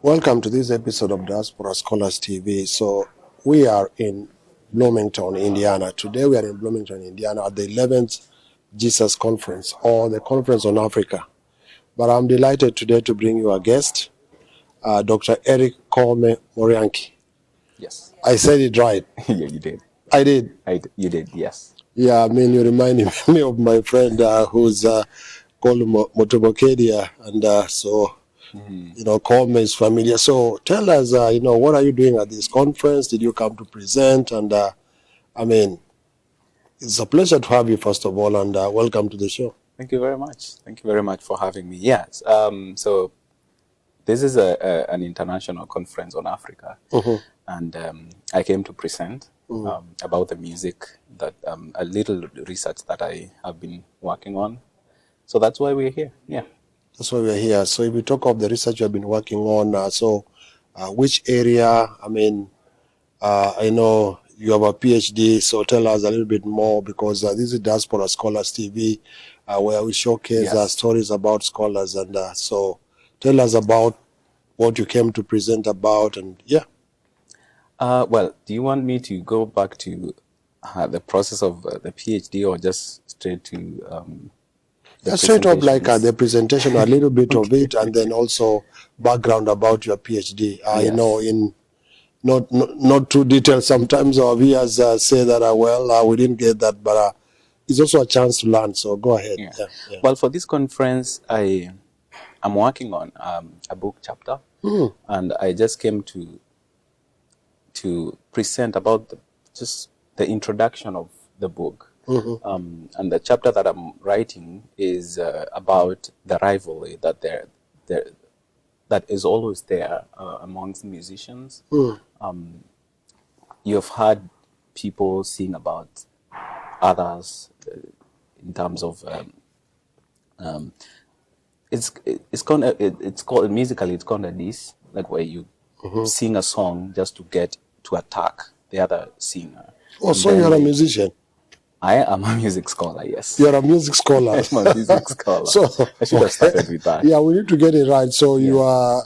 Welcome to this episode of Diaspora Scholars TV. So we are in Bloomington, Indiana. Today we are in Bloomington, Indiana at the 11th GSAS Conference, or the Conference on Africa. But I'm delighted today to bring you a guest, Dr. Eric Koome Morianki. Yes. I said it right. Yeah, you did. I did. You did, yes. Yeah, I mean, you reminded me of my friend who's called Motobokedia, and so... Koome is familiar. So tell us, what are you doing at this conference? Did you come to present? And it's a pleasure to have you, first of all, and welcome to the show. Thank you very much. Thank you very much for having me. Yes. So this is an international conference on Africa, and I came to present about the music that a little research that I have been working on. So that's why we're here. Yeah. That's why we're here. So if we talk of the research you have been working on, which area? I know you have a PhD, so tell us a little bit more, because this is Diaspora Scholars TV, where we showcase stories about scholars. And so tell us about what you came to present about, and well, do you want me to go back to the process of the PhD, or just straight to... straight up, like the presentation, a little bit of it, and then also background about your PhD. In not too detailed. Sometimes our viewers say that, we didn't get that, but it's also a chance to learn. So go ahead. Yeah. Well, for this conference, I'm working on a book chapter, and I just came to present about just the introduction of the book. And the chapter that I'm writing is about the rivalry that that is always there amongst musicians. You've heard people sing about others in terms of it's called musically, it's called a diss, like where you sing a song just to get to attack the other singer. Oh, so you're a musician? I am a music scholar, yes. You're a music scholar. I'm a music scholar. So I should have started with that. Yeah, we need to get it right. So you are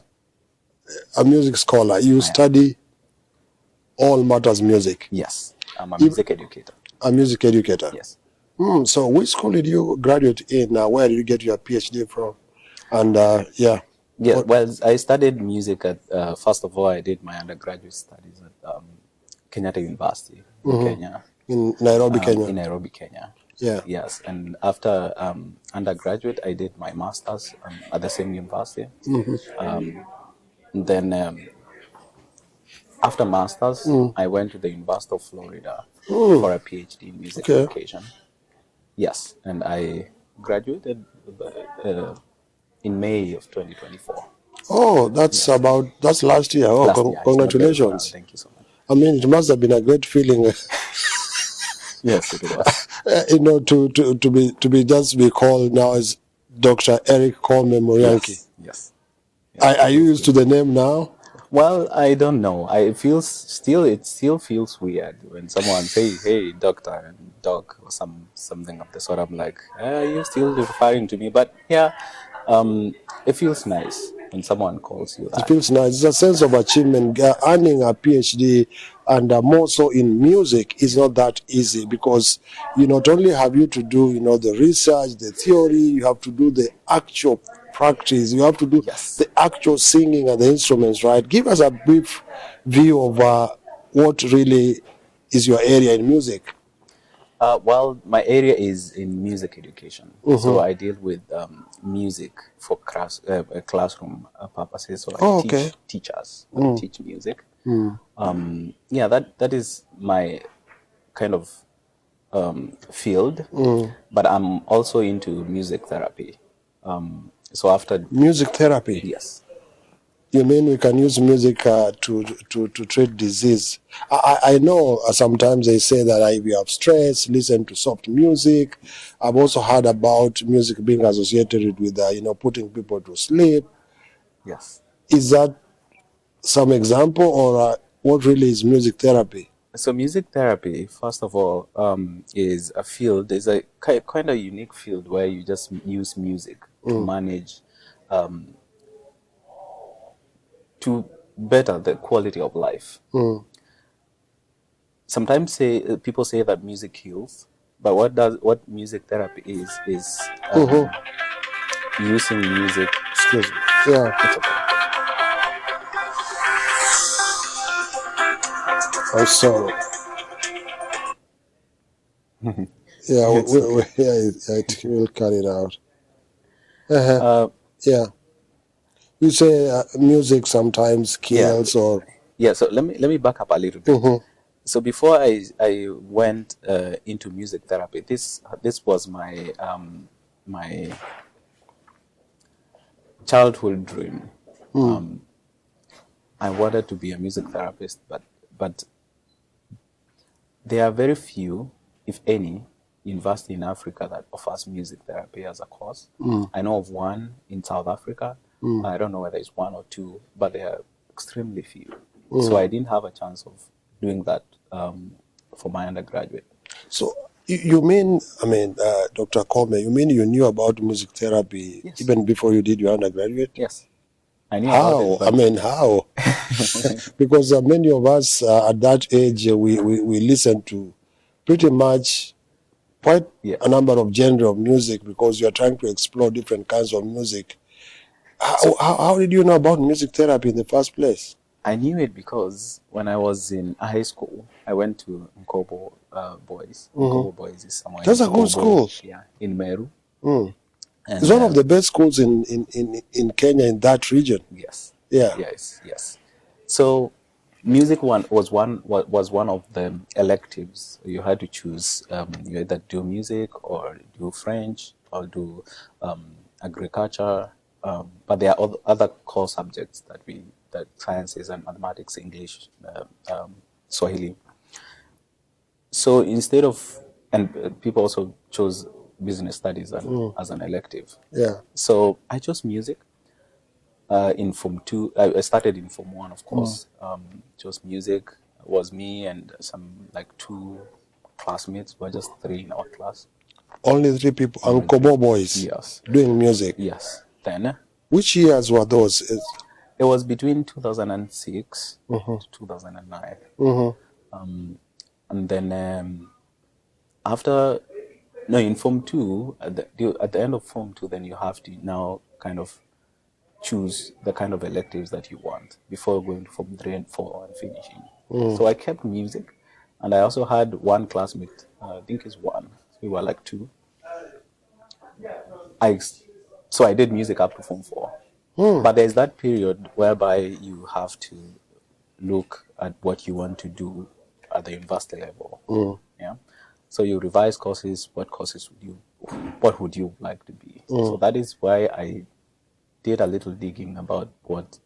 a music scholar. You study all matters music. Yes, I'm a music educator. A music educator. Yes. So which school did you graduate in? Where did you get your PhD from? And Yeah, well, I studied music at, first of all, I did my undergraduate studies at Kenyatta University in Kenya. In Nairobi, Kenya. In Nairobi, Kenya. Yeah. Yes, and after undergraduate, I did my master's at the same university. Then after master's, I went to the University of Florida for a PhD in music education. Yes, and I graduated in May of 2024. Oh, that's last year. Oh, Last year. Congratulations! Thank you so much. I mean, it must have been a great feeling. Yes, it was. To be called now as Dr. Eric Koome Morianki. Yes. Are you used to the name now? Well, I don't know. It still feels weird when someone says, "Hey, doctor," and doc, or something of the sort. I'm like, you're still referring to me, but yeah, it feels nice when someone calls you that. It feels nice. It's a sense of achievement. Earning a PhD, and more so in music, is not that easy, because you not only have you to do the research, the theory, you have to do the actual practice. You have to do the actual singing and the instruments, right? Give us a brief view of what really is your area in music. Well, my area is in music education, so I deal with music for classroom purposes. So I teach teachers teach music. Yeah, that is my kind of field, but I'm also into music therapy. So after music therapy, yes. You mean we can use music to treat disease? I know sometimes they say that if you have stress, listen to soft music. I've also heard about music being associated with putting people to sleep. Yes. Is that some example, or what really is music therapy? So music therapy, first of all, is a field. It's a kind of unique field where you just use music to manage to better the quality of life. Sometimes people say that music heals, but what music therapy is using music. Excuse me. Yeah. It's okay. I'm sorry. Yeah, it will cut it out. Yeah. You say music sometimes kills or... Yeah, so let me back up a little bit. So before I went into music therapy, this was my my childhood dream. I wanted to be a music therapist, but there are very few, if any, university in Africa that offers music therapy as a course. I know of one in South Africa. I don't know whether it's one or two, but they are extremely few. So I didn't have a chance of doing that for my undergraduate. So you mean, Dr. Koome, you mean you knew about music therapy even before you did your undergraduate? Yes. I knew how? About it, how? Because many of us at that age, we listen to pretty much quite a number of genre of music because you're trying to explore different kinds of music. How did you know about music therapy in the first place? I knew it because when I was in high school, I went to Nkubu Boys. Nkubu Boys is somewhere. That's a good school. Yeah, in Meru. And, it's one of the best schools in Kenya, in that region. Yes. Yeah. Yes. So, music was one of the electives. You had to choose. You either do music or do French or do agriculture. But there are other core subjects that sciences and mathematics, English, Swahili. So instead of, and people also chose business studies as an elective. Yeah. So I chose music. In Form 2, I started in Form 1, of course. Chose music. It was me and some 2 classmates. We were just 3 in our class. Only 3 people. Nkubu Boys. Yes. Doing music. Yes. Then. Which years were those? It was between 2006 to 2009. And then after, in Form 2, at the end of Form 2, then you have to now kind of choose the kind of electives that you want before going to Form 3 and 4 and finishing. So I kept music, and I also had one classmate, I think it's one, we were 2. So I did music up to Form 4. But there's that period whereby you have to look at what you want to do at the university level. Yeah. So you revise courses. What would you like to be? So that is why I did a little digging about what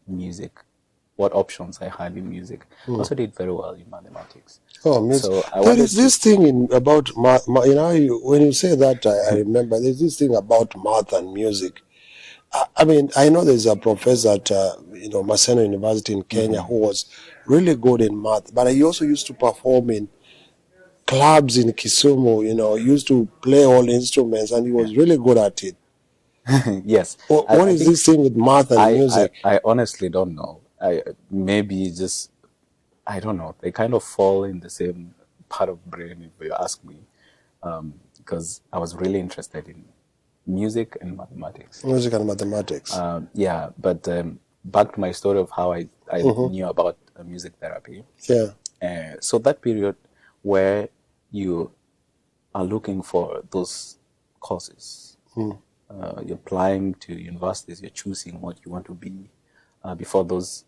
options I had in music. Also did very well in mathematics. Oh, music. So there is this thing about math. When you say that, I remember there's this thing about math and music. I know there's a professor at Maseno University in Kenya who was really good in math, but he also used to perform in clubs in Kisumu. Used to play all instruments, and he was really good at it. Yes. What is this thing with math and music? I honestly don't know. Maybe just, I don't know. They kind of fall in the same part of brain, if you ask me, because I was really interested in music and mathematics. Music and mathematics. Yeah, but back to my story of how I knew about music therapy. Yeah. So that period where you are looking for those courses, you're applying to universities, you're choosing what you want to be before those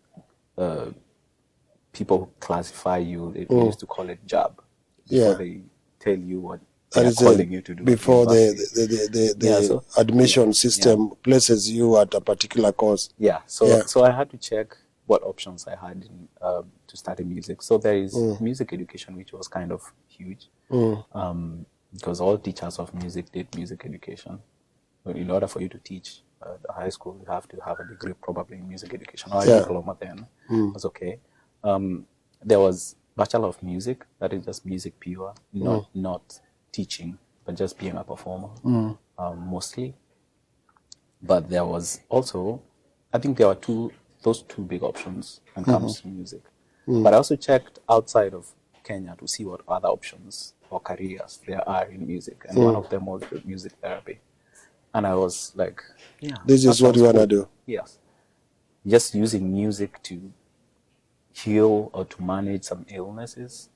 people classify you. They used to call it job. Before they tell you what they're calling you to do. Before the admission system places you at a particular course. Yeah. So I had to check what options I had in, to study music. So there is music education, which was kind of huge, because all teachers of music did music education. In order for you to teach the high school, you have to have a degree probably in music education or a diploma then. That's okay. There was Bachelor of Music, that is just music pure, not teaching, but just being a performer, mostly. But there was also, I think there were 2 those two big options when it comes to music. But I also checked outside of Kenya to see what other options or careers there are in music, and one of them was the music therapy. And I was like, yeah, this is what you want to do. Yes. Just using music to heal or to manage some illnesses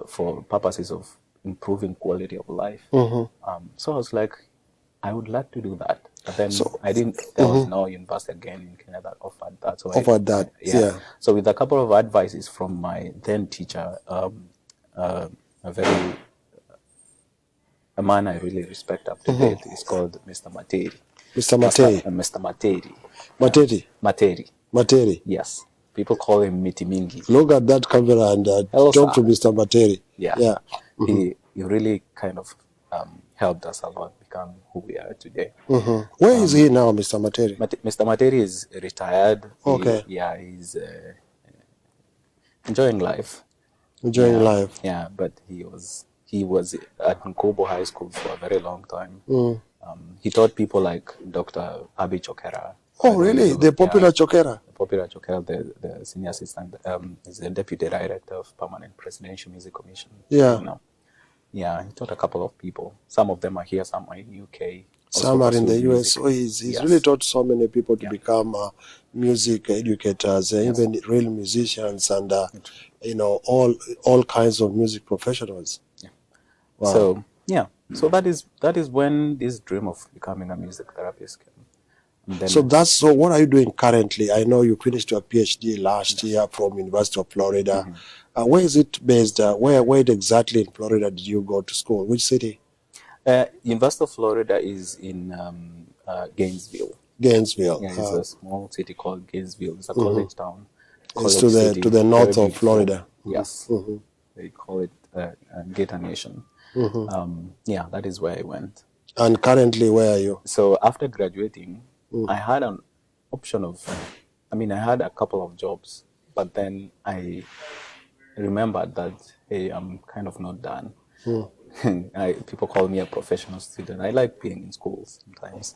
for purposes of improving quality of life. So I was like, I would like to do that. But then there was no university again in Kenya that offered that. So yeah. So with a couple of advices from my then teacher, a man I really respect up to date, is called Mr. Materi. Mr. Materi. Mr. Materi. Materi. Materi. Yes. People call him Miti Mingi. Look at that camera and talk to Mr. Materi. Yeah. He really kind of helped us a lot become who we are today. Where is he now, Mr. Materi? Mr. Materi is retired. Okay. He's enjoying life. Enjoying life. Yeah, but he was at Nkubu High School for a very long time. He taught people like Dr. Abi Chokera. Oh, really? The popular Chokera? The popular Chokera, the senior assistant, is the deputy director of Permanent Presidential Music Commission. Yeah. Yeah, he taught a couple of people. Some of them are here, some are in UK. Some are in the US. So he's really taught so many people to become music educators, even real musicians, and all kinds of music professionals. Yeah. Wow. So that is when this dream of becoming a music therapist came. So what are you doing currently? I know you finished your PhD last year from University of Florida. Where is it based? Where exactly in Florida did you go to school? Which city? University of Florida is in Gainesville. Gainesville. Yeah, it's a small city called Gainesville. It's a college town. It's to the north of Florida. Yes. They call it Gator Nation. That is where I went. And currently, where are you? So after graduating, I had an option of, I had a couple of jobs, but then I remembered that, hey, I'm kind of not done. People call me a professional student. I like being in school sometimes.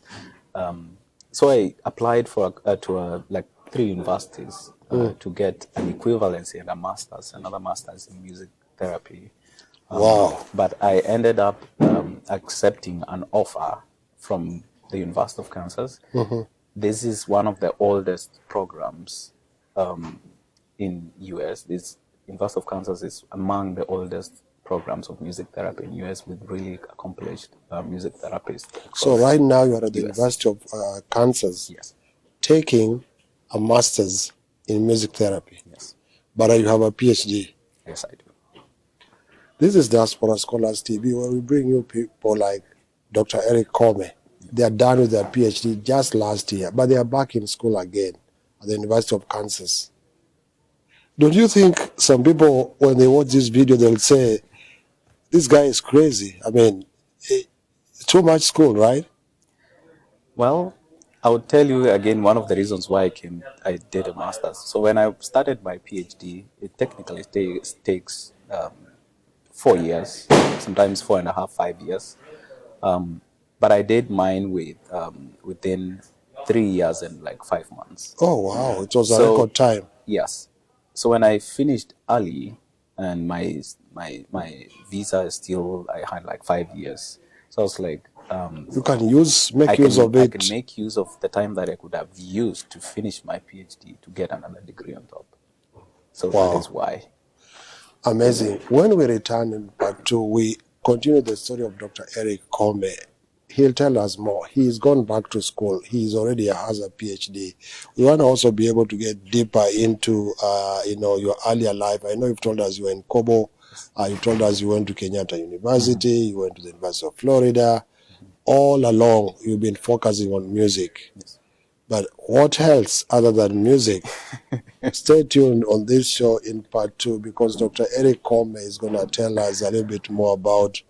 So I applied to 3 universities to get an equivalency and a master's, another master's in music therapy. Wow. But I ended up accepting an offer from the University of Kansas. This is one of the oldest programs in US. This University of Kansas is among the oldest programs of music therapy in US with really accomplished music therapists. So right now you are at the University of Kansas, taking a master's in music therapy. Yes. But you have a PhD. Yes, I do. This is Diaspora Scholars TV, where we bring you people like Dr. Eric Koome. They are done with their PhD just last year, but they are back in school again at the University of Kansas. Don't you think some people, when they watch this video, they'll say, this guy is crazy? Too much school, right? Well, I would tell you again, one of the reasons why I did a master's. So when I started my PhD, it technically takes 4 years, sometimes 4.5, 5 years. But I did mine within 3 years and 5 months. Oh, wow. It was a record time. Yes. So when I finished early and my visa is still, I had 5 years. So I was like, you can make use of it. I can make use of the time that I could have used to finish my PhD to get another degree on top. So that is why. Amazing. When we return in part 2, we continue the story of Dr. Eric Koome. He'll tell us more. He's gone back to school. He's already has a PhD. We want to also be able to get deeper into, your earlier life. I know you've told us you were in Nkubu. You told us you went to Kenyatta University. You went to the University of Florida. All along, you've been focusing on music. Yes. But what else other than music? Stay tuned on this show in part 2, because Dr. Eric Koome is going to tell us a little bit more about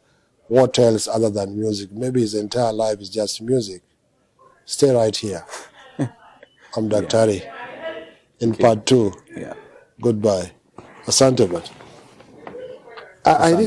what else other than music. Maybe his entire life is just music. Stay right here. I'm Daktari. In part 2. Yeah. Goodbye. Asante. I didn't